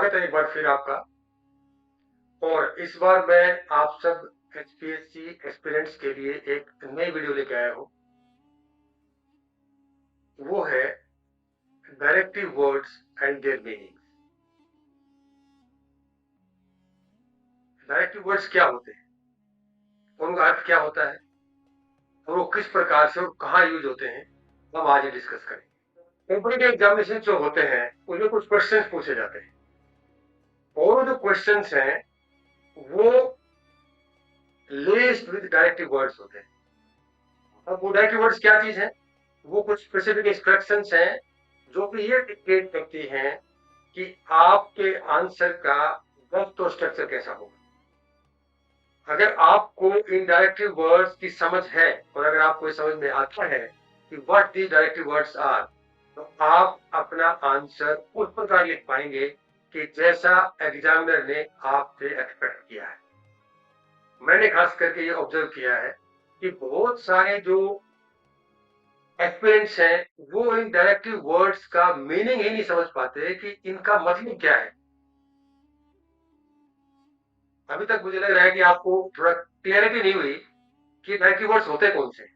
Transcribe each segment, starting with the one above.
स्वागत है एक बार फिर आपका। और इस बार मैं आप सब HPSC एस्पिरेंट्स के लिए एक नई वीडियो लेके आया हूँ। वो है directive words and there meanings. Directive words क्या होते हैं, उनका अर्थ क्या होता है और वो किस प्रकार से और कहाँ यूज होते हैं, हम आज ही डिस्कस करेंगे। कॉम्पिटिटिव एग्जामिनेशन जो होते हैं उसमें कुछ क्वेश्चंस पूछे जाते हैं और जो क्वेश्चंस हैं वो लेस्ड विद डायरेक्टिव वर्ड्स होते हैं। अब वो डायरेक्टिव वर्ड्स क्या चीज है, वो कुछ स्पेसिफिक इंस्ट्रक्शंस हैं जो कि ये डिक्टेट करती हैं कि आपके आंसर का गत स्ट्रक्चर कैसा होगा। अगर आपको इन डायरेक्टिव वर्ड्स की समझ है और अगर आपको समझ में आता है कि what these directive words are, तो आप अपना आंसर उस प्रकार लिख पाएंगे कि जैसा एग्जामिनर ने आपसे एक्सपेक्ट किया है। मैंने खास करके ये ऑब्जर्व किया है कि बहुत सारे जो एस्पिरेंट्स हैं वो इन डायरेक्टिव वर्ड्स का मीनिंग ही नहीं समझ पाते कि इनका मतलब क्या है। अभी तक मुझे लग रहा है कि आपको थोड़ा क्लियरिटी नहीं हुई कि डायरेक्टिव वर्ड्स होते कौन से।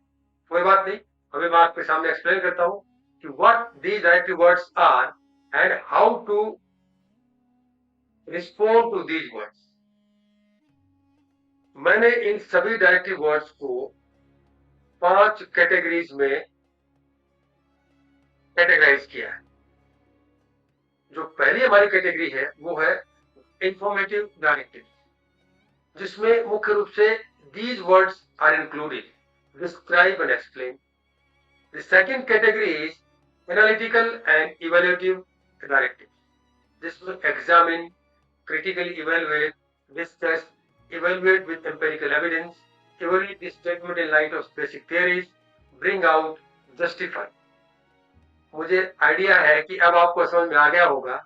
कोई बात नहीं, अभी मैं आपके सामने एक्सप्लेन करता हूं कि what these directive words are and how to respond to these words. मैंने इन सभी डायरेक्टिव वर्ड्स को 5 कैटेगरीज में कैटेगराइज किया है। जो पहली हमारी कैटेगरी है वो है इंफॉर्मेटिव डायरेक्टिव, जिसमें मुख्य रूप से these words are included: describe and explain. The second category is analytical and evaluative directives, जिसमें examine, critically evaluate, discuss, evaluate with empirical evidence, evaluate the statement in light of basic theories, bring out, justify. मुझे idea है कि अब आपको समझ में आ गया होगा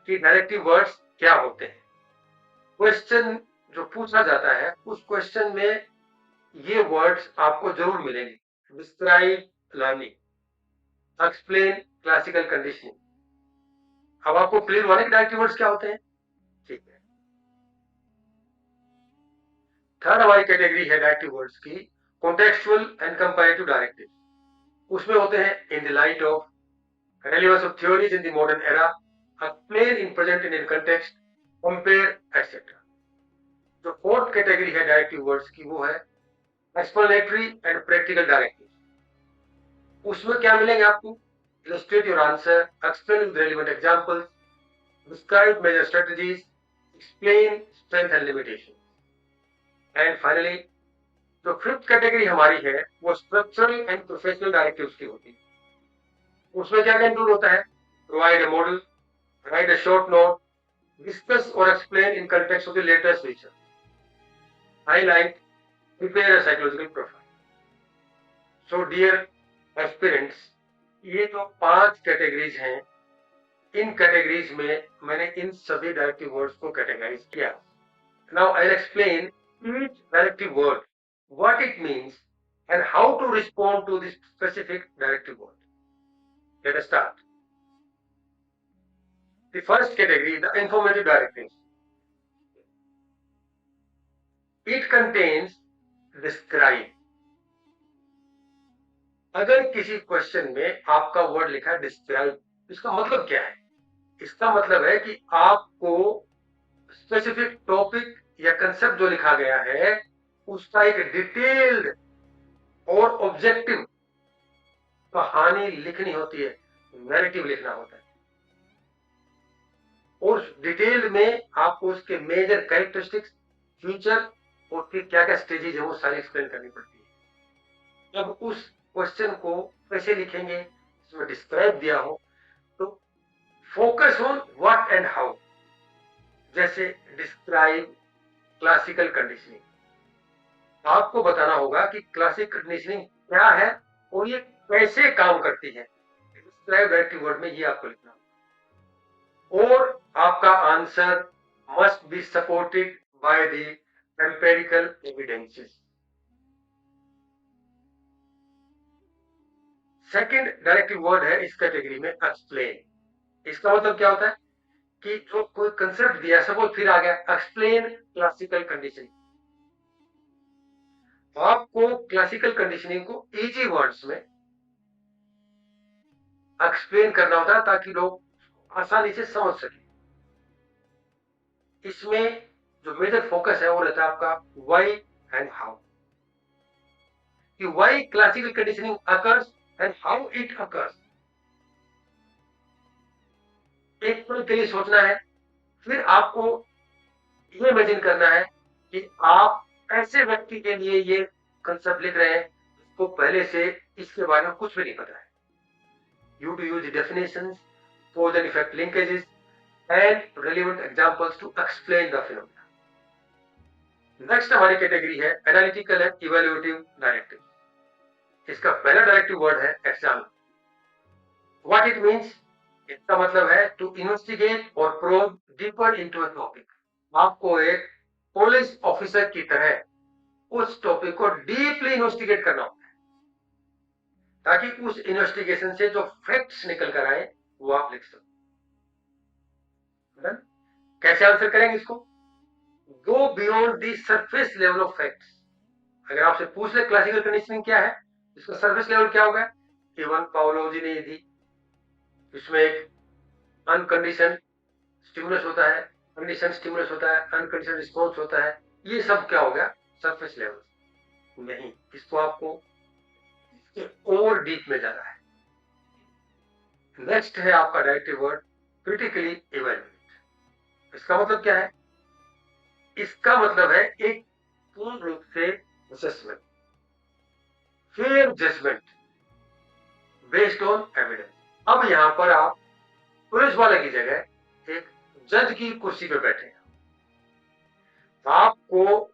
कि डायरेक्टिव वर्ड्स क्या होते हैं। क्वेश्चन जो पूछा जाता है उस क्वेश्चन में ये वर्ड्स आपको जरूर मिलेंगे: describe learning, explain classical conditioning. अब आपको क्लियर हुआ कि डायरेक्टिव वर्ड्स क्या होते हैं, ठीक है। थर्ड हमारी कैटेगरी है डायरेक्टिव वर्ड्स की कॉन्टेक्चुअल एंड कंपैरेटिव डायरेक्टिव। उसमें होते हैं in the light of, relevance of theories in the modern era, explain in present Indian context, compare etcetera. जो फोर्थ कैटेगरी है डायरेक्टिव वर्ड्स की वो है एक्सप्लेनेटरी एंड प्रैक्टिकल डायरेक्टिव। उसमें क्या मिलेंगे आपको: illustrate your answer, explain with relevant examples, describe major strategies, explain strength and limitations. And finally, जो फिफ्थ कैटेगरी हमारी है वो स्ट्रक्चरल एंड प्रोफेशनल डायरेक्टिव्स की होती है। उसमें क्या क्या इंक्लूड होता है: provide a model, write a short note, discuss और explain in context of the latest research, highlight, prepare a psychological profile. So dear aspirants, ये जो 5 कैटेगरीज हैं, इन कैटेगरीज में मैंने इन सभी डायरेक्टिव वर्ड्स को कैटेगराइज किया। Now I will explain each directive word, what it means and how to respond to this specific directive word. Let us start. The first category, the informative directive. It contains describe. अगर किसी question में आपका word लिखा है describe, इसका मतलब क्या है? इसका मतलब है कि आपको स्पेसिफिक टॉपिक या कंसेप्ट जो लिखा गया है उसका एक डिटेल्ड और ऑब्जेक्टिव कहानी लिखनी होती है, नैरेटिव लिखना होता है। और डिटेल्ड में आपको उसके मेजर कैरेक्टरिस्टिक्स, फ्यूचर और फिर क्या क्या स्टेजेस है वो सारी एक्सप्लेन करनी पड़ती है। जब उस क्वेश्चन को कैसे लिखेंगे, इसमें डिस्क्राइब दिया हो तो focus on what and how. जैसे डिस्क्राइब क्लासिकल कंडीशनिंग, आपको बताना होगा कि क्लासिकल कंडीशनिंग क्या है और ये कैसे काम करती है। डिस्क्राइब डायरेक्टिव वर्ड में ये आपको लिखना होगा। और आपका answer must be supported by the empirical evidences. Second directive word है इस कैटेगरी में एक्सप्लेन। इसका मतलब क्या होता है कि जो कोई कंसेप्ट दिया, सपोज फिर आ गया एक्सप्लेन क्लासिकल कंडीशनिंग। आपको क्लासिकल कंडीशनिंग को इजी वर्ड्स में एक्सप्लेन करना होता है ताकि लोग आसानी से समझ सके। इसमें जो मेजर फोकस है वो रहता है आपका व्हाई एंड हाउ, कि why classical conditioning occurs and how it occurs. एक पल के लिए सोचना है, फिर आपको ये इमेजिन करना है कि आप ऐसे व्यक्ति के लिए ये कंसेप्ट लिख रहे हैं जिसको पहले से इसके बारे में कुछ भी नहीं पता है। You to use the definitions, cause and effect linkages, and relevant examples to explain the phenomena. Next हमारी कैटेगरी है एनालिटिकल एंड इवैल्यूएटिव डायरेक्टिव। इसका पहला डायरेक्टिव वर्ड है एग्जामिन। व्हाट इट मींस, इसका मतलब है टू इन्वेस्टिगेट और probe deeper into a topic. आपको एक पुलिस ऑफिसर की तरह उस टॉपिक को डीपली इन्वेस्टिगेट करना होता है ताकि उस इन्वेस्टिगेशन से जो फैक्ट्स निकल कर आए वो आप लिख सको। कैसे आंसर करेंगे इसको? Go beyond the surface level of facts. अगर आपसे पूछ ले क्लासिकल कंडीशनिंग क्या है, इसका सरफेस लेवल क्या होगा? इवन पाउलोजी ने दी, इसमें एक अनकंडीशन स्टिमुलस होता है, कंडीशन स्टिमुलस होता है, अनकंडीशन रिस्पॉन्स होता है। ये सब क्या हो गया? Surface level. नहीं, इसको आपको और डीप में जाना है। नेक्स्ट है आपका डायरेक्टिव वर्ड क्रिटिकली इवैल्यूएट। इसका मतलब क्या है? इसका मतलब है एक पूर्ण रूप से assessment, fair judgement based on evidence. अब यहां पर आप पुलिस वाले की जगह एक जज की कुर्सी पे बैठे हैं। आपको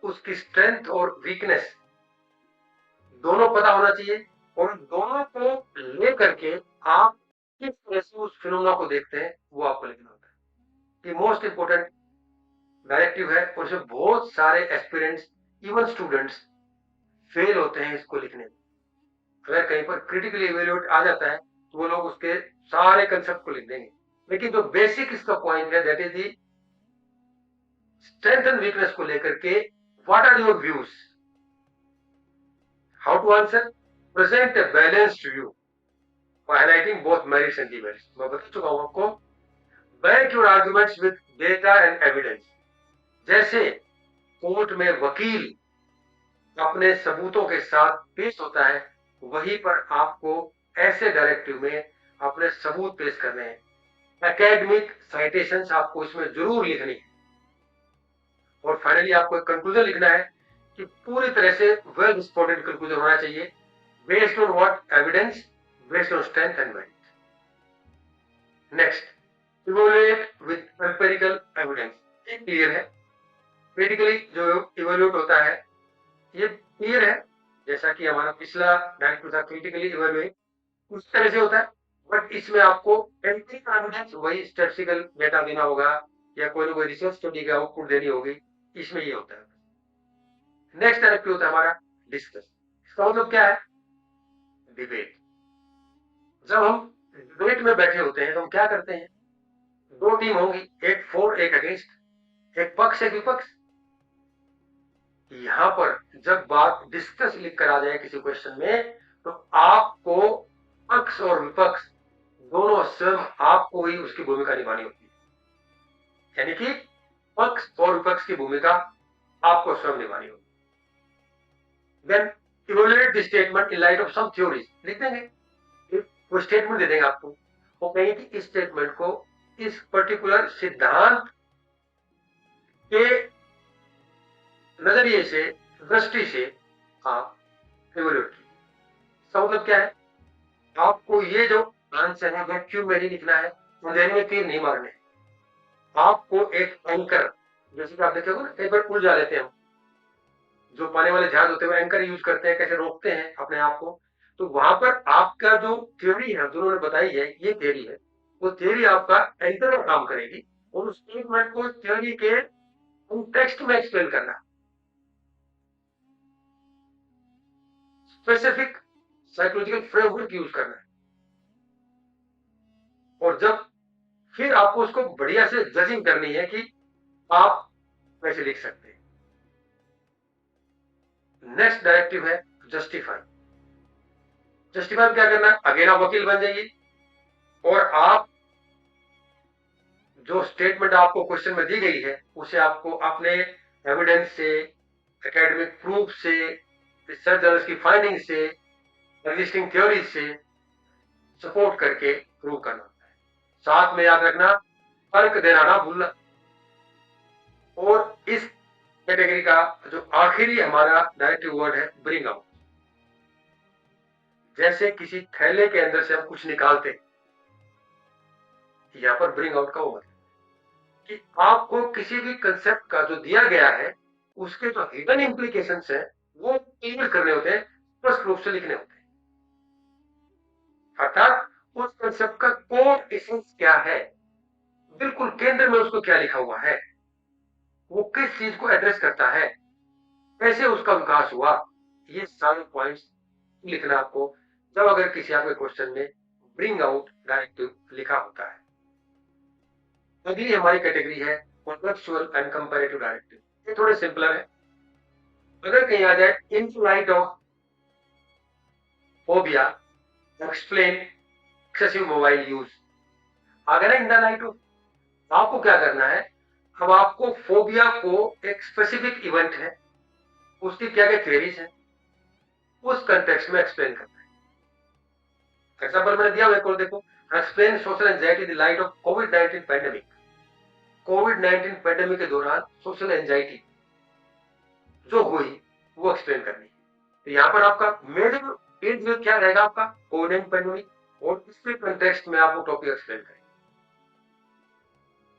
उसकी स्ट्रेंथ और वीकनेस दोनों पता होना चाहिए और दोनों को लेकर के आप किस तरह से उस फिनोमेना को देखते हैं वो आपको लिखना होता है। ये मोस्ट इंपोर्टेंट डायरेक्टिव है और इसमें बहुत सारे एस्पिरेंट्स, इवन स्टूडेंट्स फेल होते हैं इसको लिखने में। अगर कहीं पर क्रिटिकली इवैल्यूएट आ जाता है तो वो लोग उसके सारे कंसेप्ट को लिख देंगे, लेकिन जो बेसिक इसका पॉइंट है that is the strength and weakness को लेकर के what are your views, how to answer, present a balanced view highlighting both merits and demerits. मैं बता चुका हूं आपको, back your arguments with data and evidence. जैसे कोर्ट में वकील अपने सबूतों के साथ पेश होता है, वहीं पर आपको ऐसे डायरेक्टिव में अपने सबूत पेश करने हैं। एकेडमिक साइटेशंस आपको इसमें जरूर लिखनी है और फाइनली आपको एक कंक्लूजन लिखना है कि पूरी तरह से वेल रिस्पोंडेड कंक्लूजन होना चाहिए based on what evidence, based on strength and merit. Next, evaluate with empirical evidence. ये क्लियर है, क्रिटिकली जो इवैल्यूएट होता है ये क्लियर है, जैसा कि हमारा पिछला डायरेक्टिव था क्रिटिकली इवैल्यूएट, उस तरह से होता है। बट इसमें आपको एम्पिरिकल एविडेंस, वही स्टैटिस्टिकल डेटा देना होगा या कोई ना कोई रिसर्च स्टडी का आउटपुट देनी होगी, इसमें ये होता है। नेक्स्ट डायरेक्टिव होता है हमारा डिस्कस। इसका मतलब क्या है? डिबेट। जब हम डिबेट में बैठे होते हैं तो हम क्या करते हैं? दो टीम होंगी, एक फॉर एक अगेंस्ट, एक पक्ष एक विपक्ष। यहां पर जब बात डिस्कस लिख कर आ जाए किसी क्वेश्चन में तो आपको पक्ष और विपक्ष दोनों स्वयं आपको ही उसकी भूमिका निभानी होती है, यानी कि पक्ष और विपक्ष की भूमिका आपको स्वयं निभानी होगी। Then evaluate the statement in light of some theories. लिख देंगे, वो स्टेटमेंट दे देंगे आपको, वो कहेंगे कि इस स्टेटमेंट को इस पर्टिकुलर सिद्धांत के नजरिए से, दृष्टि से आप इवैल्यूएट कीजिए। इसका मतलब क्या है? आपको ये जो आंसर है वैक्यूम में नहीं लिखना है, अंधेरे में तीर नहीं मारने। आपको एक एंकर, जैसे कि आप देखोगे ना कई बार उलझा लेते हैं हम, जो पानी वाले जहाज होते हैं एंकर यूज करते हैं, कैसे रोकते हैं अपने आप को। तो वहां पर आपका जो थ्योरी है जो उन्होंने बताई है, ये थ्योरी है, वो थ्योरी आपका एंकर में काम करेगी और उस स्टेटमेंट को थ्योरी के टेक्स्ट में एक्सप्लेन करना, स्पेसिफिक साइकोलॉजिकल फ्रेमवर्क यूज करना है। और जब फिर आपको उसको बढ़िया से जजिंग करनी है कि आप कैसे लिख सकते हैं। नेक्स्ट डायरेक्टिव है जस्टिफाई। जस्टिफाई क्या करना है, अगेन आप वकील बन जाइए और आप जो स्टेटमेंट आपको क्वेश्चन में दी गई है उसे आपको अपने एविडेंस से, एकेडमिक प्रूफ से, रिसर्च जर्नल्स की फाइंडिंग से, एग्जिस्टिंग थ्योरीज से सपोर्ट करके प्रूव करना होता है। साथ में याद रखना तर्क देना ना भूलना। और इस कैटेगरी का जो आखिरी हमारा डायरेक्टिव वर्ड है ब्रिंग आउट। जैसे किसी थैले के अंदर से हम कुछ निकालते, यहां पर ब्रिंग आउट का मतलब कि आपको किसी भी कंसेप्ट का जो दिया गया है उसके जो हिडन इंप्लीकेशंस है वो क्लियर करने होते हैं, स्पष्ट रूप से लिखने होते हैं। अर्थात उस कंसेप्ट का कोर एसेंस क्या है, बिल्कुल केंद्र में उसको क्या लिखा हुआ है, वो किस चीज को एड्रेस करता है, कैसे उसका विकास हुआ, ये सारे पॉइंट्स लिखना आपको जब अगर किसी आपके क्वेश्चन में ब्रिंग आउट डायरेक्टिव लिखा होता है। अगली हमारी कैटेगरी है कॉन्टेक्चुअल एंड कंपैरेटिव डायरेक्टिव। ये थोड़े सिंपलर है। अगर कहीं आ जाए in light of phobia explain excessive mobile use, आ गया ना इन द लाइट ऑफ, आपको क्या करना है, अब आपको फोबिया को एक स्पेसिफिक इवेंट है, उसकी क्या क्या थ्योरीज है, उस कंटेक्स्ट में एक्सप्लेन करना है। एग्जांपल मैंने दिया हुआ, देखो, explain social anxiety in the light of covid pandemic. Covid pandemic के दौरान सोशल एंजाइटी जो हुई वो एक्सप्लेन करनी है। तो यहाँ पर आपका मेजर एज क्या रहेगा, आपका कोविड-19 पैंडेमिक, और इसके कंटेक्स्ट में आपको टॉपिक एक्सप्लेन करेंगे।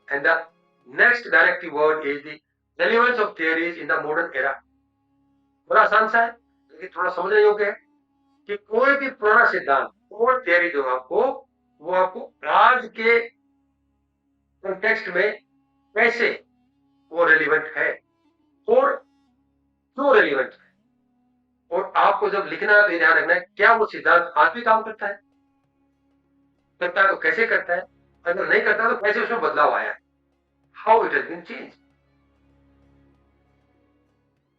And the next directive word is the relevance of theories in the modern era. बड़ा आसान सा है लेकिन थोड़ा समझने योग्य है कि कोई भी पुराना सिद्धांत और थियरी जो आपको, वो आपको आज के कंटेक्स्ट में कैसे वो रेलिवेंट है और क्यों रेलिवेंट है, और आपको जब लिखना है तो ध्यान रखना है क्या वो सिद्धांत आज भी काम करता है, करता है तो कैसे करता है, अगर नहीं करता तो कैसे उसमें बदलाव आया है, how it has been change.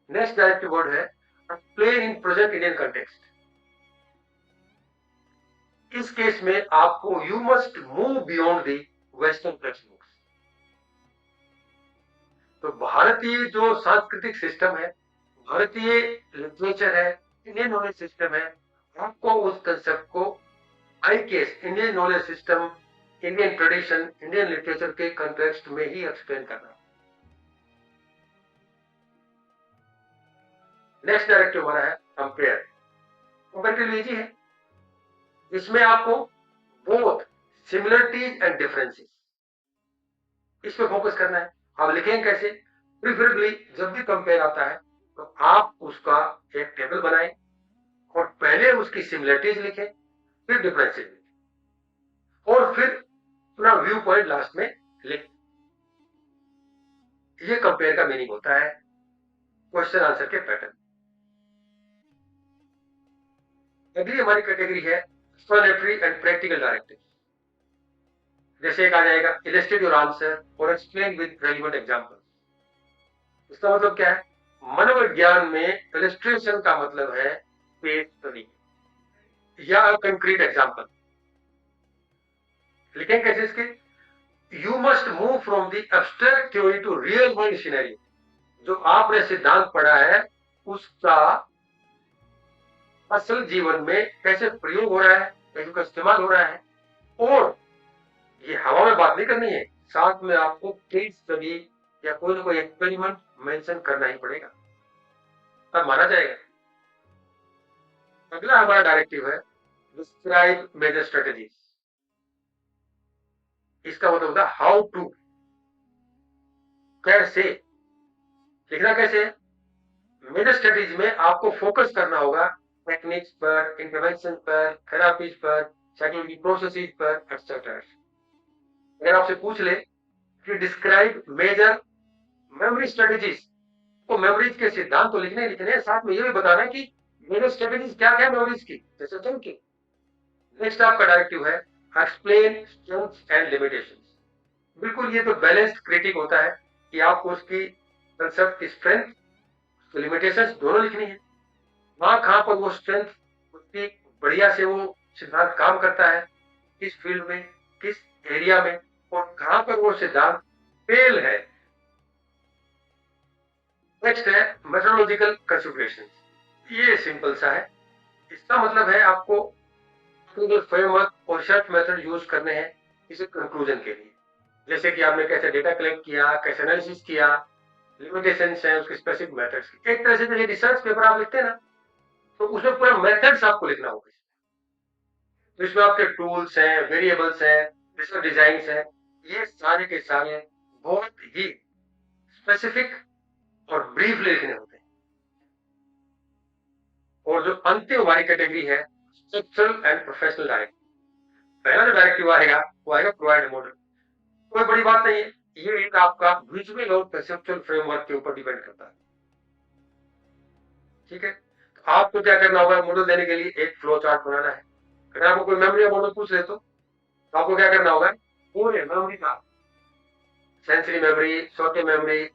Next directive word है explain in present Indian context. इस केस में आपको you must move beyond the western text books. तो भारतीय जो सांस्कृतिक सिस्टम है, भारतीय लिटरेचर है, इंडियन नॉलेज सिस्टम है, आपको उस कंसेप्ट को IKS Indian knowledge system, Indian tradition, Indian literature के कंटेक्स्ट में ही एक्सप्लेन करना। नेक्स्ट डायरेक्टिव हमारा है कंपेयर। कंपेरेटिव इजी है, इसमें आपको बोथ सिमिलरिटीज एंड डिफरेंसेस इस पे फोकस करना है। आप लिखेंगे कैसे, प्रिफरेबली जब भी कंपेयर आता है तो आप उसका एक टेबल बनाएं और पहले उसकी सिमिलरिटीज लिखें, फिर डिफरेंसेस लिखें और फिर पूरा व्यू पॉइंट लास्ट में लिखें। ये कंपेयर का मीनिंग होता है क्वेश्चन आंसर के पैटर्न। अगली हमारी कैटेगरी है एक्सप्लेनेटरी एंड प्रैक्टिकल डायरेक्टिव। जैसे एक आ जाएगा इलस्ट्रेट योर आंसर और एक्सप्लेन विद रेलेवेंट एग्जांपल। इसका मतलब क्या है, मनोविज्ञान में इलस्ट्रेशन का मतलब है केस स्टडी या कंक्रीट एग्जांपल। लिखें कैसे इसके, you must move from the abstract theory to real world scenario. जो आपने सिद्धांत पढ़ा है उसका असल जीवन में कैसे प्रयोग हो रहा है, कैसे उसका इस्तेमाल हो रहा है, और ये हवा में बात नहीं करनी है, साथ में आपको केस स्टडी या कोई ना कोई एक्सपेरिमेंट मेंशन करना ही पड़ेगा, तब माना जाएगा। अगला हमारा डायरेक्टिव है डिस्क्राइब मेजर स्ट्रेटेजीज। इसका मतलब होता है हाउ टू, कैसे लिखना, कैसे। मेजर स्ट्रेटेजी में आपको फोकस करना होगा टेक्निक्स पर, इंटरवेंशन पर, थेरापीज पर, साइकोलॉजी प्रोसेसेस पर, एक्सेट्रा। अगर आपसे पूछ ले कि डिस्क्राइब मेजर मेमोरी स्ट्रेटेजीज, तो मेमोरीज के सिद्धांत तो लिखने हैं, साथ में ये भी बताना है कि मेजर स्ट्रेटेजीज क्या क्या मेमोरीज की, जैसे थिंकिंग। नेक्स्ट आपका डायरेक्टिव है एक्सप्लेन स्ट्रेंथ्स एंड लिमिटेशंस। बिल्कुल ये तो बैलेंस्ड क्रिटिक होता है कि आपको उसकी कंसेप्ट की स्ट्रेंथ, उसकी लिमिटेशंस दोनों लिखनी है। वहां कहां पर वो स्ट्रेंथ, उसकी बढ़िया से वो सिद्धांत काम करता है, किस फील्ड में, किस एरिया में, और कहां पर वो सिद्धांत फेल है। नेक्स्ट है मेथोडोलॉजिकल कंसिडरेशन। ये सिंपल सा है। इसका मतलब है आपको फ्रेमवर्क और रिसर्च मेथड यूज करने हैं किसी कंक्लूजन के लिए। जैसे कि आपने कैसे डेटा कलेक्ट किया, कैसे एनालिसिस किया, लिमिटेशंस हैं उसके स्पेसिफिक मेथड्स की। एक तरह से जो रिसर्च पेपर आप लिखते हैं ना, तो उसमें पूरा मेथड्स आपको लिखना होगा। तो इसमें आपके टूल्स हैं, वेरिएबल्स हैं, रिसर्च डिजाइन हैं, ये सारे के सारे बहुत ही स्पेसिफिक और ब्रीफली लिखने होते हैं। और जो अंतिम हमारी कैटेगरी है स्ट्रक्चरल एंड प्रोफेशनल डायरेक्टिव। पहला जो डायरेक्टिव आएगा वो आएगा प्रोवाइड मॉडल। कोई बड़ी बात नहीं है, ये एक आपका विजुअल और कंसेप्चुअल फ्रेमवर्क के ऊपर डिपेंड करता है। ठीक है, तो आपको क्या करना होगा, मॉडल देने के लिए एक फ्लो चार्ट बनाना है। अगर आपको कोई मेमोरी मॉडल पूछ ले तो आपको क्या करना होगा, पूरे मेमोरी का, sensory memory, short term memory,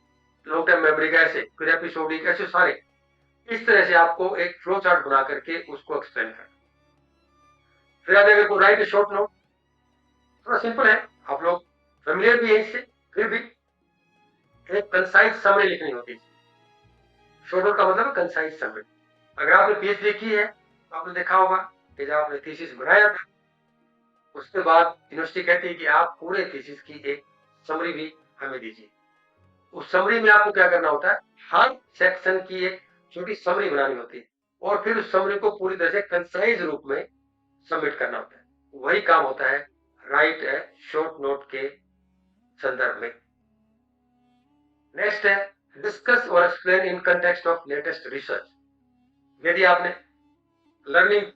long term memory कैसे, फिर एपिसोडिक, ऐसे सारे, इस तरह से आपको एक फ्लो चार्ट बना करके उसको एक्सप्लेन करना। फिर आगे अगर को राइट शॉर्ट नोट, थोड़ा सिंपल है, आप लोग फेमिलियर भी है इससे, फिर भी एक कंसाइज समरी लिखनी होती है। शॉर्ट नोट का मतलब कंसाइज समरी। अगर आपने पीएचडी की है तो आपने देखा होगा कि जब आपने थीसिस बनाया था, उसके बाद यूनिवर्सिटी कहती है कि आप पूरे थीसिस की एक समरी भी हमें दीजिए। उस समरी में आपको क्या करना होता है, हर सेक्शन की एक छोटी समरी बनानी होती है और फिर उस समरी को पूरी तरह से कंसाइज रूप में सबमिट करना होता है। वही काम होता है राइट है शॉर्ट नोट के संदर्भ में। नेक्स्ट है डिस्कस और explain in context of latest research. यदि आपने लर्निंग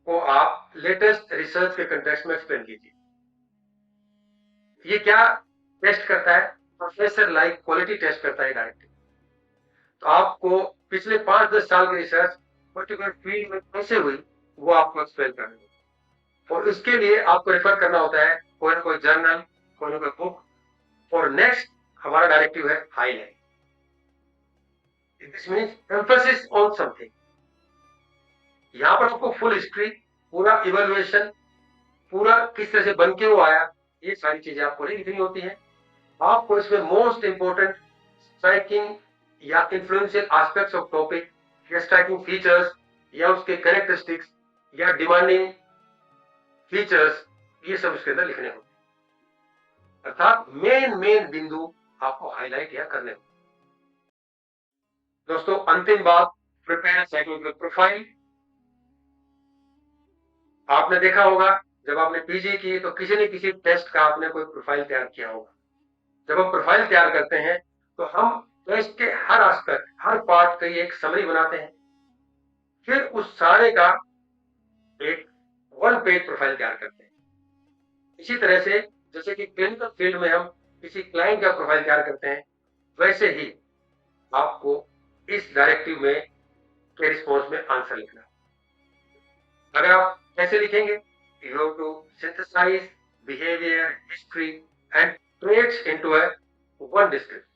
को आप लेटेस्ट रिसर्च के कंटेक्स्ट में एक्सप्लेन कीजिए। ये क्या टेस्ट करता है, प्रोफेसर लाइक क्वालिटी टेस्ट करता है डायरेक्टली। तो आपको पिछले 5-10 साल की रिसर्च पर्टिकुलर फील्ड में कैसे हुई वो आपको एक्सप्लेन करना है, और इसके लिए आपको रेफर करना होता है कोई ना कोई जर्नल, कोई ना कोई बुक। और नेक्स्ट हमारा डायरेक्टिव है highlight. This means emphasis on something. यहां पर आपको फुल हिस्ट्री, पूरा इवेल्युएशन, पूरा किस तरह से बन के वो आया, ये सारी चीजें आपको नहीं लिखनी होती हैं। आपको इसमें मोस्ट इंपोर्टेंट स्ट्राइकिंग या इन्फ्लुएंशियल एस्पेक्ट्स ऑफ टॉपिक या स्ट्राइकिंग फीचर्स या उसके कैरेक्टरिस्टिक्स या डिमांडिंग फीचर्स, ये सब इसके अंदर लिखने होते हैं। अर्थात मेन मेन बिंदु आपको हाईलाइट या करने होते। दोस्तों अंतिम बात, प्रिपेयर साइकोलॉजिकल प्रोफाइल। आपने देखा होगा जब आपने पीजी की तो किसी न किसी टेस्ट का आपने कोई प्रोफाइल तैयार किया होगा। जब हम प्रोफाइल तैयार करते हैं तो हम टेस्ट के हर एस्पेक्ट, हर पार्ट की एक समरी बनाते हैं, फिर उस सारे का एक 1 पेज प्रोफाइल तैयार करते हैं। इसी तरह से जैसे कि क्लिनिकल फील्ड में हम किसी क्लाइंट का प्रोफाइल तैयार करते हैं, वैसे ही आपको इस डायरेक्टिव में के रिस्पॉन्स में आंसर लिखना है। अगर आप कैसे लिखेंगे, you have to synthesize behaviour, history and traits into a one description.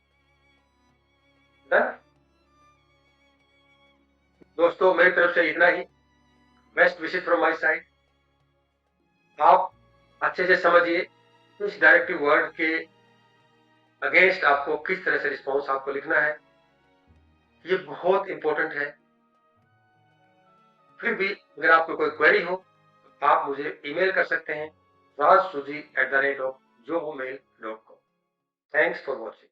दोस्तों मेरी तरफ से इतना ही। Best wishes from my side. आप अच्छे से समझिए इस डायरेक्टिव वर्ड के अगेंस्ट आपको किस तरह से रिस्पॉन्स आपको लिखना है, ये बहुत इंपॉर्टेंट है। फिर भी अगर आपको कोई क्वेरी हो तो आप मुझे ईमेल कर सकते हैं rajsuji@johomail.com। Thanks for watching.